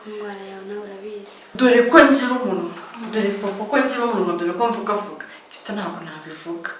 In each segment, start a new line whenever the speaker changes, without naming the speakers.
indwara yawe nawe urabizi.
Dore ko ngira umuntu, dore fofo ko ngira umuntu, dore ko mvuga icyo ntabwo nabivuga.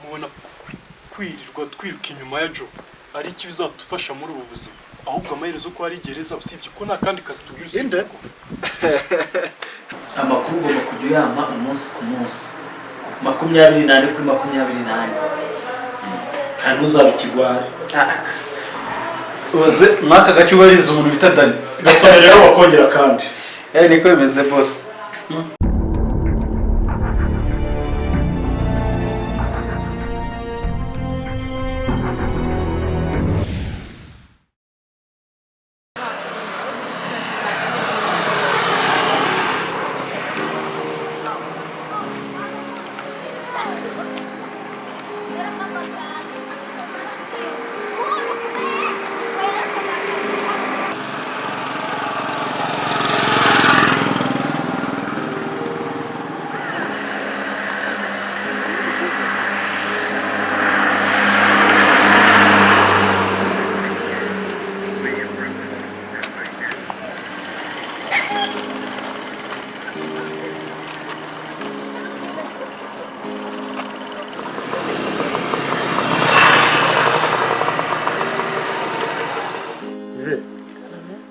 Mubona kwirirwa twiruka inyuma ya Joe ari iki bizatufasha muri ubu buzima, ahubwo amaherezo ko ari gereza usibye ko nta kandi kazi tubwira usibye ko
amakuru ugomba kujya uyampa umunsi ku munsi 28 kuri 28 kandi uzaba ikigwari
uze mwaka gace ubariza umuntu bita Dani
gasomera rero bakongera kandi
niko bimeze boss.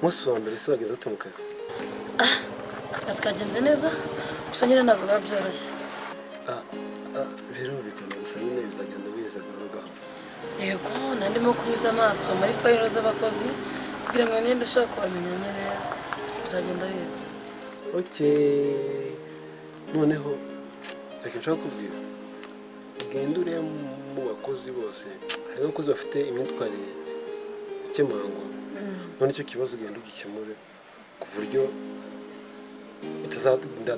Musi wa mbere se wageze ute mu kazi?
Akazi kagenze neza gusa nyine ntabwo biba byoroshye.
Birumvikana gusa nyine bizagenda biza gahoro.
Yego nandimo kunyuza amaso muri fayiro z'abakozi kugira ngo ngende ushaka kubamenya nyine bizagenda biza.
Okay. Noneho reka nshaka kubwira ugenda ure mu bakozi bose hari abakozi bafite imyitwarire ikemangwa. None icyo kibazo ugenda ugikemure ku buryo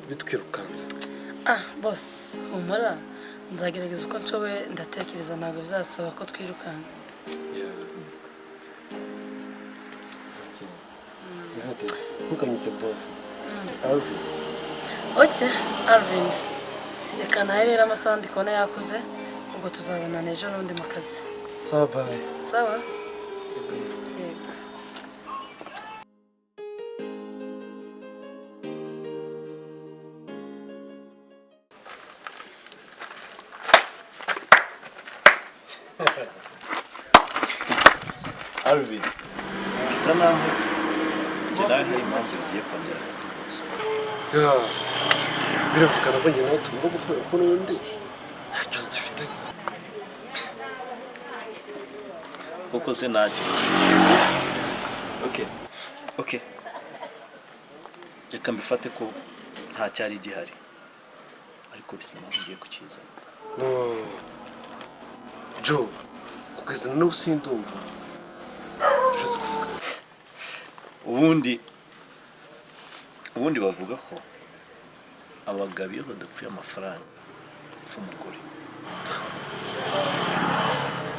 bitwirukanza.
Boss humura nzagerageza uko nshoboye ndatekereza ntabwo bizasaba ko twirukanka.
Ntukanyite boss. Alvin.
Okay, Alvin. Reka nawe rero amasaha ndi kubona yakuze ubwo tuzabonana ejo n'undi mu kazi.
Sawa bye.
Sawa.
Alvin bisa naho nawe hari impamvu zigiye kongera
birapfukana ko njye nawe tugomba gukora ko n'undi nta kibazo dufite
kuko se ntacyo. Okay reka mbifate ko nta cyari gihari ariko bisa naho ngiye kukiza.
No Joe kugeza n'ubu sindumva
ubundi bavuga ko abagabo iyo badapfuye amafaranga bapfa umugore.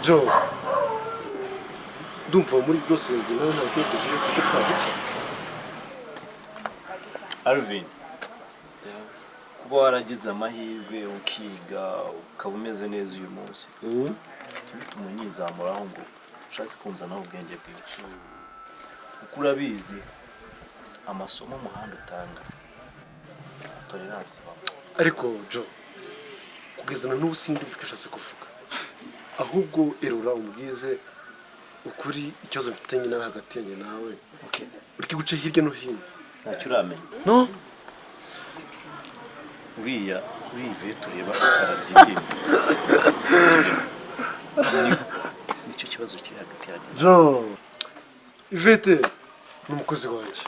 Joe ndumva muri byose njye nawe nta rwego rero kuko twagupfa.
Alvin kuba waragize amahirwe ukiga ukaba umeze neza uyu munsi bituma unyizamuraho ngo ushake kunzanaho ubwenge bwinshi kuko urabizi amasomo umuhanda utanga tolerance.
Ariko Joe kugezana n'ubu sindumva icyo ushatse kuvuga ahubwo erura umbwize ukuri ikibazo mfitanye nawe hagati yanjye nawe uri guca hirya no hino
ntacyo uramenya.
No
uriya tureba arabyindimo nicyo kibazo kiri hagati yanjye.
Joe Ivete ni umukozi wanjye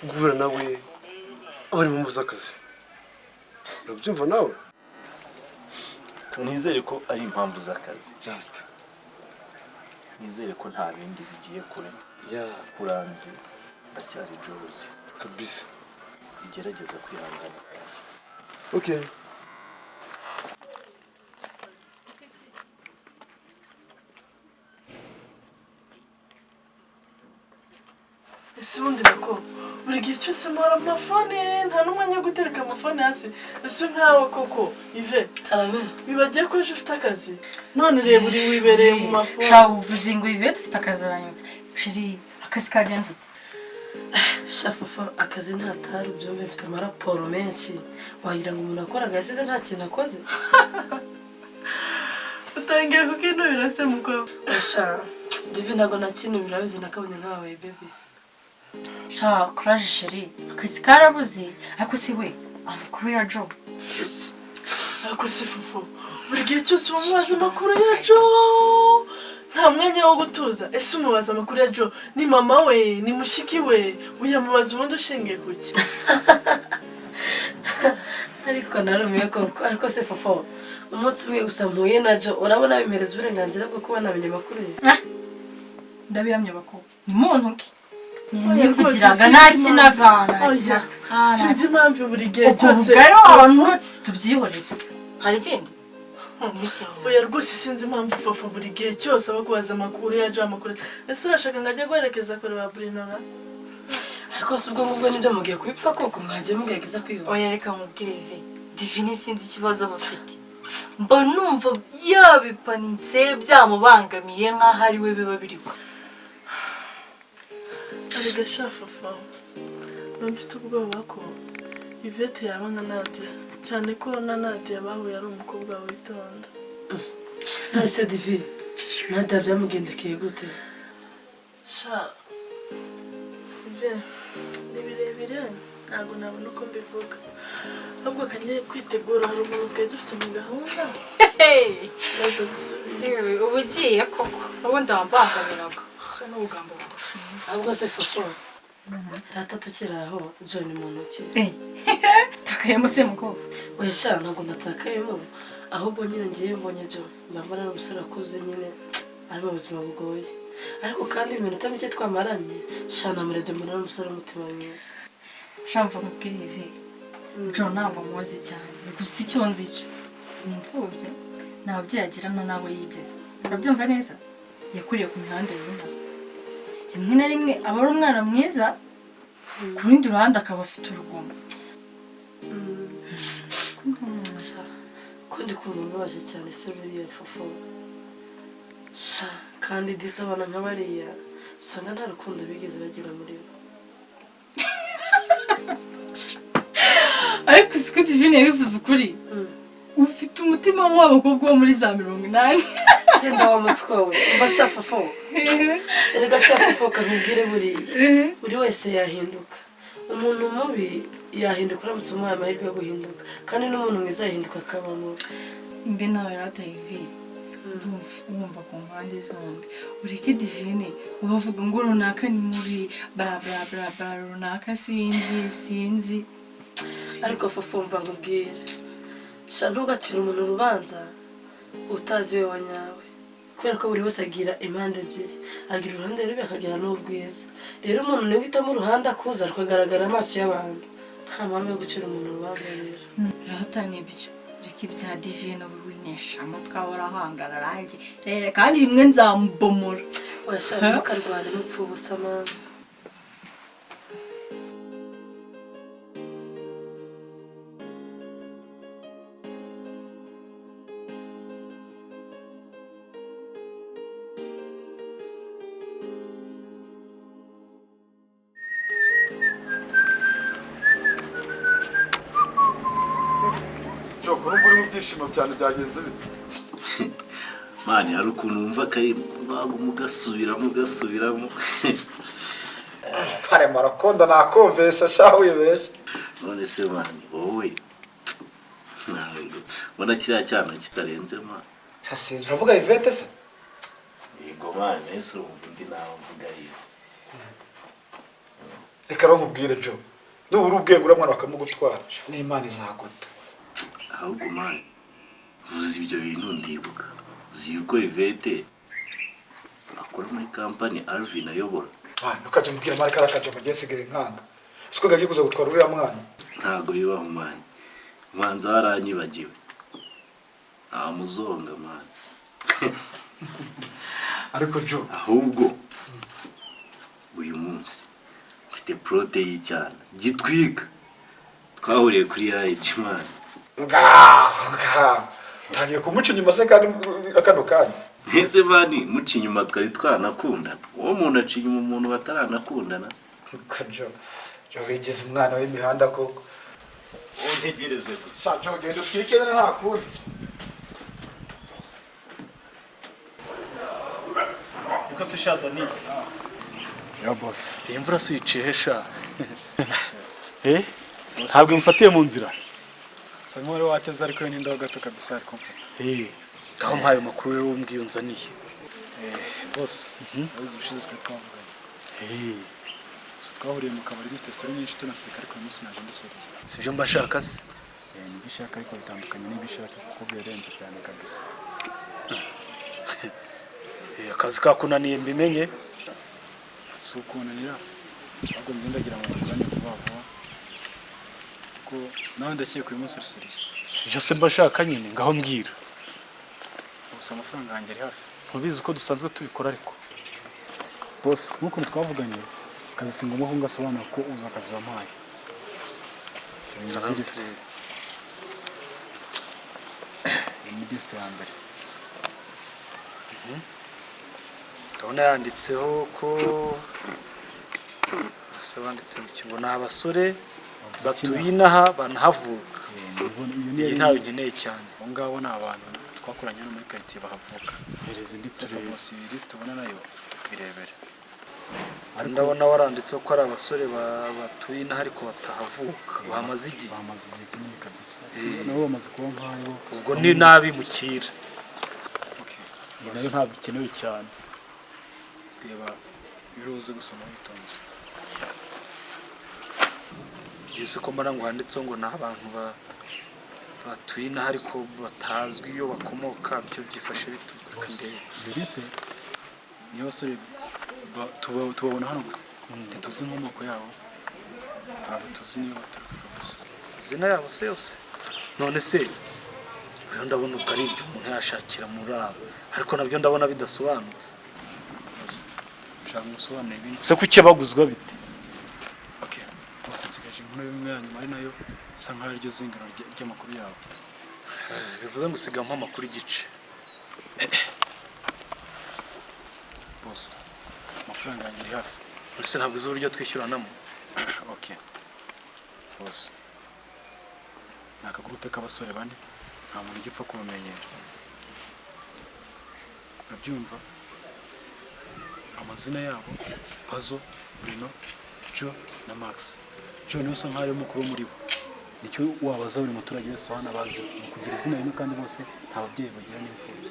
guhura nawe abari mu muzakazi urabyumva nawe.
Nizere ko ari impamvu z'akazi. Nizere ko nta bindi bigiye kure. Kuranze ndacyari Jozi
kabisa
igerageza kwihangana.
Okay.
Ese ubundi nako
buri gihe cyose mpora amafone nta n'umwanya wo gutereka amafone hasi ese nkawe koko Yvette
Karame
bibagiye ko ejo ufite akazi none reba uri wibereye mu mafone
shaho uvuze ngo Yvette ufite akazi aranyutse shiri akazi kagenze ute
shafafa akazi ntatari ubyumve mfite amaraporo menshi wagira ngo umuntu akora agasize nta kintu akoze
utangiye kukinubira se mukobwa
asha divi ntabwo na kintu birabizi nakabonye nkawe baby
shaho courage shiri akazi karabuze ariko si we amakuru ya Joe
ariko si fufu buri gihe cyose umubaza amakuru ya Joe nta mwanya wo gutuza ese umubaza amakuru ya Joe ni mama we ni mushiki we uyamubaza ubundi ushingiye kuki
ariko narumiye koko ariko se fufu umunsi umwe gusa mpuye na Joe urabona bimereza uburenganzira bwo kuba namenye amakuru ye
ndabihamye bako ni muntu ki nivugiraga nta kinavana
sinzi impamvu buri gihe cyose
ubwo rero abantu tubyihorere hari ikindi
oya rwose sinzi impamvu fufu buri gihe cyose aba kubaza amakuru ya Joe amakuru ese urashaka ngo ajye guherekeza kureba Brinora
ariko si ubwo ngubwo nibyo mugiye kubipfa koko mwagiye mugerageza kwiba
oya reka mubwire Yve Divine sinzi ikibazo bafite mba numva yabipanitse byamubangamiye nk'aho ari we biba biriho
arega shafafa mfite ubwoba ko Yvette yaba nka Nadia cyane ko na Nadia bahuye ari umukobwa witonda
ese Divi Nadia byamugendekeye gute
sha Yve ni birebire ntabwo nabona uko mbivuga ahubwo kanye kwitegura hari umuntu twari dufitanye gahunda maze gusubira
ubu ugiye koko ubundi wambangamiraga n'ubugambo bwashize
ahubwo se fufu rata tukiri aho John mu ntoki
takayemo se mukobwa
oya sha ntabwo natakayemo ahubwo nyine ngiye mbonye John mbambara n'umusore akuze nyine ari mu buzima bugoye ariko kandi iminota mike twamaranye sha namurebye mbona n'umusore w'umutima mwiza
shamva mubwire Yve John ntabwo muzi cyane gusa icyo nzi cyo ni imfubyi nta babyeyi agirana n'abo yigeze urabyumva neza yakuriye ku mihanda y'inaha rimwe na rimwe aba ari umwana mwiza ku rundi ruhande akaba afite urugomo
ko ndi kumva mbabaje cyane se buriya fufu sha kandi disi abana nka bariya usanga nta rukundo bigeze bagira muri bo
ariko siko Divine yabivuze ukuri ufite umutima nk'uw'abakobwa bo muri za 80
genda wa muswa we umva sha fufu erega sha fufu kamubwire buriya buri wese yahinduka umuntu mubi yahinduka uramutse umuhaye amahirwe yo guhinduka kandi n'umuntu mwiza yahinduka akaba mubi
mbe nawe rata Yve wumva ku mpande zombi ureke Divine ubavuga ngo runaka ni mubi bla bla bla bla runaka sinzi
ariko fufu mva nkubwire sha ntugacire umuntu urubanza utazi we wa nyawe kubera ko buri wese agira impande ebyiri agira uruhande rubi akagira n'urwiza rero umuntu niwe uhitamo uruhande akuza rukagaragara amaso y'abantu nta mpamvu yo gucira umuntu urubanza rero
rata nibyo reka ibya Divine ubu winyeshamo twabarahangara ranjye rero kandi rimwe nzamubomora
washaka mukarwana n'upfa ubusa amazi
Joko urumva uri mu byishimo cyane byagenze bite
mani hari ukuntu wumva kari mugasubiramo
kare marakonda nakumvise sha wibeshye
none se mani wowe mbona kiriya cyana kitarenze mani
hasinze uravuga Yvette se
yego mani ese urumva undi nawe mvuga yiwe
reka nkubwire Jo nubura ubwenge uramwana bakamugutwara n'Imana izaguta
ahubwo mani vuze ibyo bintu ndibuka uzi yuko Yvette akora muri kampani Alvin ayobora
ntukajya mbwira mari karakaje mu gihe sigaye nkanga siko gagiye kuza gutwara uriya mwana
ntago bibaho mani mwanza waranyibagiwe muzonga mani
ariko Jo
ahubwo uyu munsi afite prote y'icyana gitwika twahuriye kuri ya Ejimana
tangiye kumuca inyuma se kandi akano kanya
ese bani muca inyuma twari twanakundana uwo muntu aca inyuma umuntu bataranakundana
jo wigeze umwana w'imihanda koko
untegereze gusa
sajo genda twikene nta kundi
niko se shada ni
ya boss
iyi mvura se uyiciye sha ntabwo mfatiye mu nzira
Samuel wateze ariko n'indaho gato kabisa ari kumfata
aho mpaye makuru rero umbwiye unzaniye
boss azi ubushize twe twavuganye twahuriye mu kabari dufite story nyinshi tunaseka ariko uyu munsi naje ndiseriye
sibyo mba nshaka se
nibishaka ariko bitandukanye n'ibishaka kuko birenze cyane kabisa
akazi kakunaniye mbimenye
si ukunanira ahubwo ngendagira ngo dukorane vuba vuba ko nawe ndakeka uyu munsi ariseriye
sibyo se mba nshaka nyine ngaho mbwira
gusa amafaranga yanjye ari hafi
ntubizi uko dusanzwe tubikora ariko
boss nk'uko twavuganye akazi si ngombwa ko ngasobanura ko uza akazi wampaye ni best ya mbere
ndabona yanditseho ko se banditse mu kigo ni abasore batuye inaha banahavuka iyi ntawe nkeneye cyane
abo ngabo ni abantu twakoranye no muri quartier bahavuka sasa boss iyi list ubona nayo birebere
ndabona waranditseho ko ari abasore batuye inaha ariko batahavuka bamaze igihe
kinini kabisa nabo bamaze kuba nkayo
ubwo ni n'abimukira
nayo ntabwo ikenewe cyane reba biruze gusoma witonze
Yesu ko mbona ngo handitseho ngo ni abantu batuye inaha ariko batazwi iyo bakomoka byo byifashe bituruka ndebe
liste niyo basore tubabona hano gusa ntituzi inkomoko yabo ntabwo tuzi niyo baturuka gusa
izina yabo se yose none se rero ndabona ubwo ari ibyo umuntu yashakira muri abo ariko nabyo ndabona bidasobanutse
ushaka gusobanura ibindi
se kuki baguzwa bite
bose nsigaje inkuru y'umwe ya nyuma ari nayo isa nkaho ariryo zingano ry'amakuru yabo
bivuze ngo usigamo amakuru igice
boss amafaranga yanjye ari hafi
ese ntabwo uzi uburyo twishyuranamo
boss ni akagurupe k'abasore bane nta muntu ujya upfa kubamenyera urabyumva amazina yabo Pazo, Bruno, Joe na Max Joe niwe usa nkaho ari mukuru muri bo nicyo wabaza buri muturage wese hano abazi mu kugira izina rimwe kandi bose nta babyeyi bagira n'imfubyi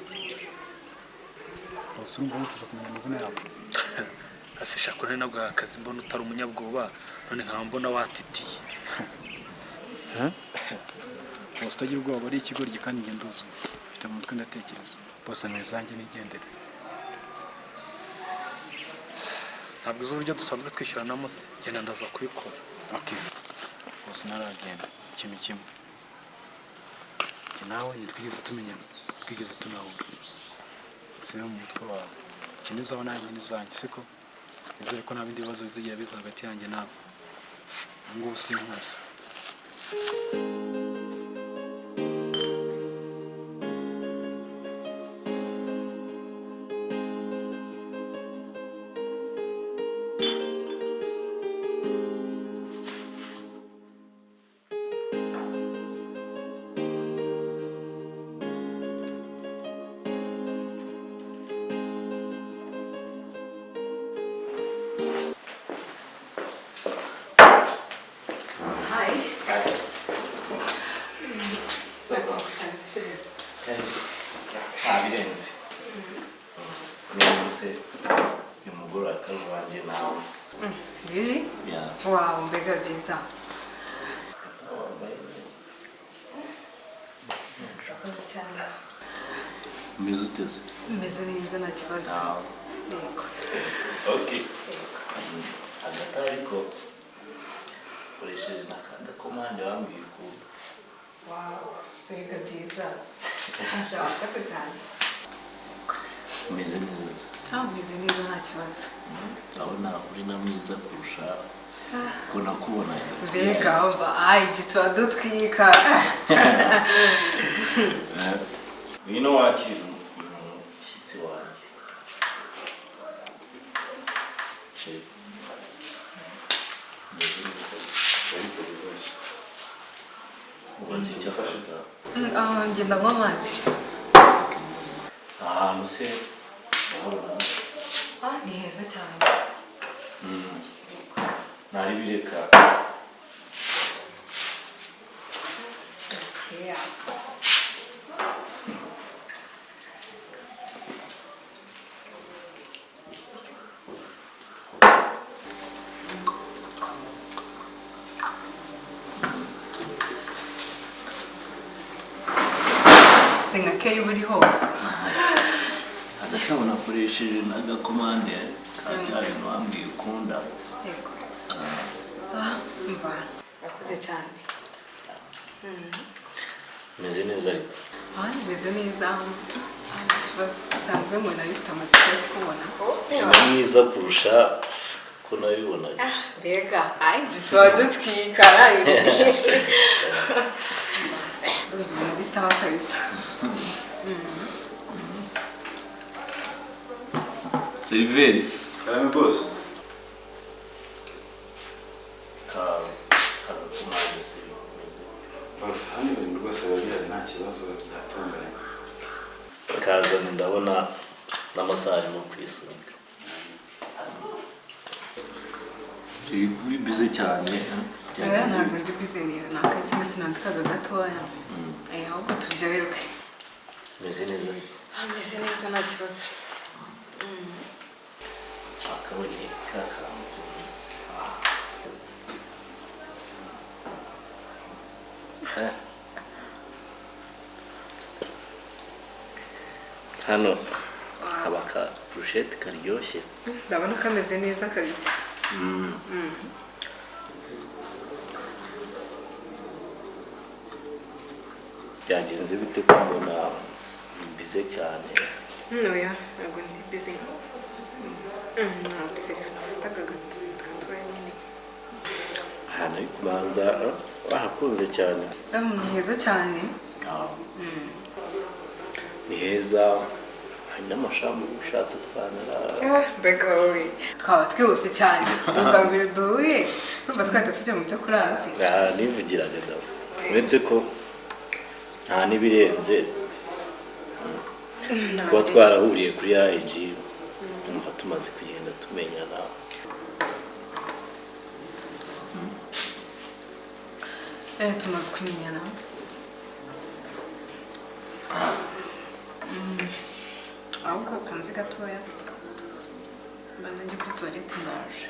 bose urumva wifuza kumenya amazina yabo
asishaka rero nabwo akazi mbona utari umunyabwoba none nkaba mbona watitiye
bose utagira ubwoba ari ikigoryi kandi ngenda uzuye mfite mu mutwe ndatekereza bose nizanjye nigendere
ntabwo uzi uburyo dusanzwe twishyuranamo se genda ndaza kubikora
bose naragenda ikintu kimwe nawe ntitwigeze tumenyana twigeze tunahura sibe mu mutwe wawe ikintu aho nanjye nizanjye siko nizere ko nta bindi bibazo bizigira biza hagati yanjye nawe ngubu sinkuzi
ntabirenze n'umunsi y'umugore akazi wanjye nawe
Really? Wow, mbega byiza.
umeze uteze
Meze neza nta kibazo. Yego.
Okay. Hagati ariko ukoresheje n'akanda komande wambwiye ukuntu.
Wow, mbega byiza. Ashaka cyane.
Umeze neza.
Meze neza nta kibazo.
Urabona uri na mwiza kurusha ko nakubona
mbega umva igituba dutwika
ngwino wakira umushyitsi wanjye ubaze icyo afasha
ngenda nywa amazi
ahantu se
ni heza cyane
ntari bireka
senga keyo buriho
agatabona akoresheje n'agakomande ka bya bintu wambwiye ukunda
yego mva yakoze cyane
meze neza ariko
nimeze neza ikibazo usanzwe ngo nari mfite amatsiko yo kubona
ni mwiza kurusha ko nabibonaga
mbega igituba dutwika ibintu byinshi muri sawa kabisa
seriveri
karame bose
kagakomande se
bose hano ibintu rwose biba bihari nta kibazo byatunganye
kazana ndabona n'amasaha arimo kwisunika uri bize cyane
ntabwo ndi bize neza ni akazi mbese nandikaga gatoya ahubwo turyoherwe
meze neza
ameze neza nta kibazo
akabonye kakantu hano haba ka burushete karyoshye
ndabona kameze neza kabisa
byagenze bite ko mbona bize cyane
oya ntabwo ndi bize ntabwo nafataga gatoya nyine
ahantu ari kubanza bahakunze cyane
ni heza cyane
ni heza hari n'amashami ushatse twanarara
mbega wowe twaba twihuse cyane ubwa mbere duhuye urumva twahita tujya mu byo kurara se
nivugiraga dawe uretse ko nta n'ibirenze kuba twarahuriye kuri AIG numva tumaze kugenda tumenyana
tumaze kumenyana ahubwo kanze gatoya mbanza njye kuri tuwarete ndaje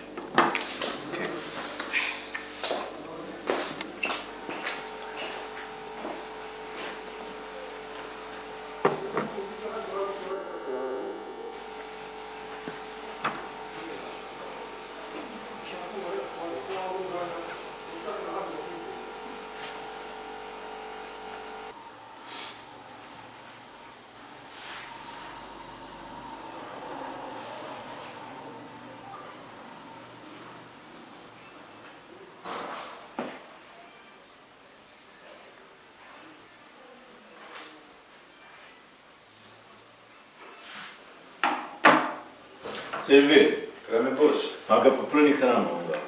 Seriveri
karame bose
agapapuro n'ikaramu aho ngaho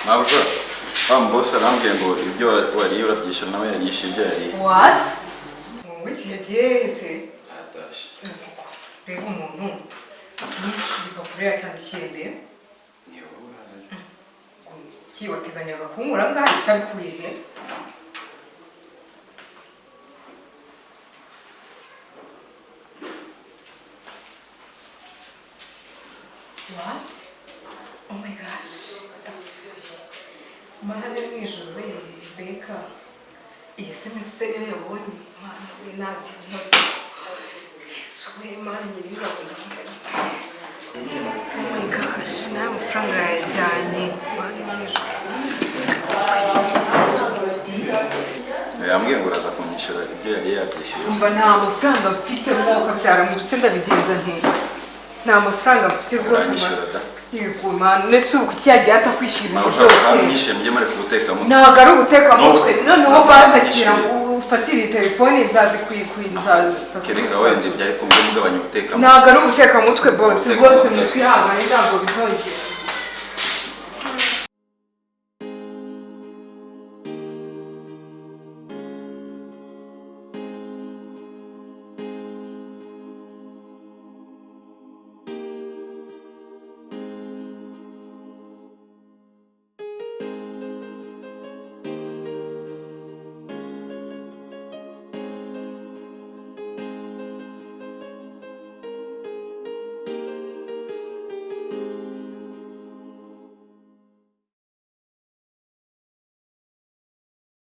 Ntabwo bose arambwiye ngo ibyo wariye urabyishyura nawe yarishyuye ibyo yariye.
What? Wowe iki yagiye se?
Aratashye.
Mbega umuntu n'iki gipapuro yacyandikiye nde? Ki wateganyaga kunkura ngaho isa bikuye he? What? Oh my gosh. Mahane mwijoro we Beka. Iyi SMS yo yabonye Mana we nati ntazi. Yesu we Mana nyiri ngakunda. Oh my gosh, nta mafaranga yajyanye Mahane mwijoro.
Yambwiye ngo uraza kunyishyura ibyo yari yabyishyuye.
Umva nta mafaranga mfite mwuka byara mu buse ndabigenza nte. Nta mafaranga mfite rwose. Yego man, nese uko cyagiye atakwishyura ibyo byose.
Nishyuye njye mare kubuteka mutwe.
Ntabwo ari ubuteka mutwe. Noneho bazakira ufatire telefone nzazikwikwiza.
Kereka wende byari kumwe mugabanya ubuteka mutwe.
Ntabwo ari ubuteka mutwe boss, rwose mutwihangane ntabwo bizongera.